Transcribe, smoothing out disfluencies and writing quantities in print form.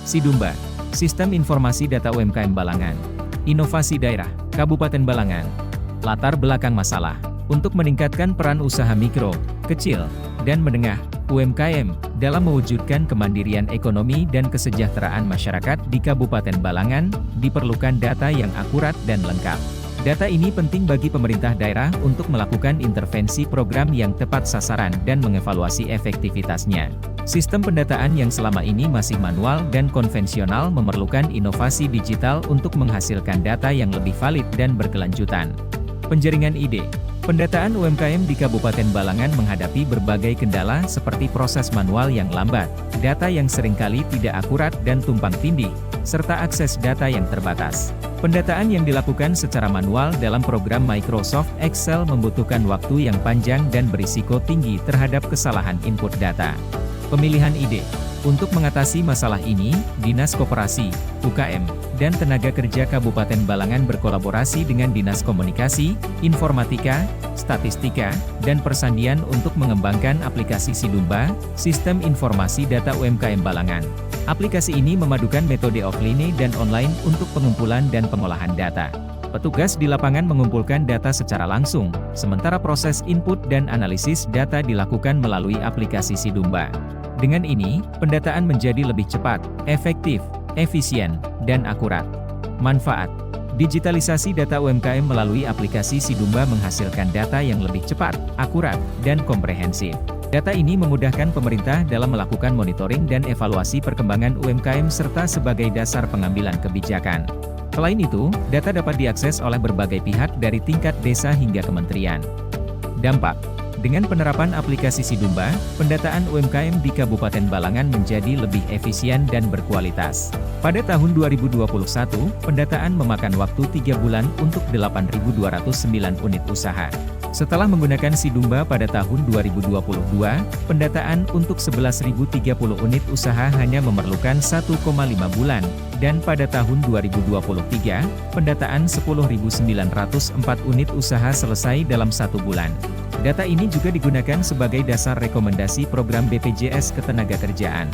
Sidumba, Sistem Informasi Data UMKM Balangan. Inovasi Daerah, Kabupaten Balangan. Latar belakang masalah. Untuk meningkatkan peran usaha mikro, kecil, dan menengah, UMKM, dalam mewujudkan kemandirian ekonomi dan kesejahteraan masyarakat di Kabupaten Balangan, diperlukan data yang akurat dan lengkap. Data ini penting bagi pemerintah daerah untuk melakukan intervensi program yang tepat sasaran dan mengevaluasi efektivitasnya. Sistem pendataan yang selama ini masih manual dan konvensional memerlukan inovasi digital untuk menghasilkan data yang lebih valid dan berkelanjutan. Penjaringan ide. Pendataan UMKM di Kabupaten Balangan menghadapi berbagai kendala seperti proses manual yang lambat, data yang seringkali tidak akurat dan tumpang tindih, serta akses data yang terbatas. Pendataan yang dilakukan secara manual dalam program Microsoft Excel membutuhkan waktu yang panjang dan berisiko tinggi terhadap kesalahan input data. Pemilihan ide. Untuk mengatasi masalah ini, Dinas Koperasi, UKM, dan Tenaga Kerja Kabupaten Balangan berkolaborasi dengan Dinas Komunikasi, Informatika, Statistika, dan Persandian untuk mengembangkan aplikasi Sidumba, Sistem Informasi Data UMKM Balangan. Aplikasi ini memadukan metode offline dan online untuk pengumpulan dan pengolahan data. Petugas di lapangan mengumpulkan data secara langsung, sementara proses input dan analisis data dilakukan melalui aplikasi Sidumba. Dengan ini, pendataan menjadi lebih cepat, efektif, efisien, dan akurat. Manfaat: digitalisasi data UMKM melalui aplikasi Sidumba menghasilkan data yang lebih cepat, akurat, dan komprehensif. Data ini memudahkan pemerintah dalam melakukan monitoring dan evaluasi perkembangan UMKM serta sebagai dasar pengambilan kebijakan. Selain itu, data dapat diakses oleh berbagai pihak dari tingkat desa hingga kementerian. Dampak: dengan penerapan aplikasi Sidumba, pendataan UMKM di Kabupaten Balangan menjadi lebih efisien dan berkualitas. Pada tahun 2021, pendataan memakan waktu 3 bulan untuk 8.209 unit usaha. Setelah menggunakan Sidumba pada tahun 2022, pendataan untuk 11.030 unit usaha hanya memerlukan 1,5 bulan, dan pada tahun 2023, pendataan 10.904 unit usaha selesai dalam 1 bulan. Data ini juga digunakan sebagai dasar rekomendasi program BPJS Ketenagakerjaan.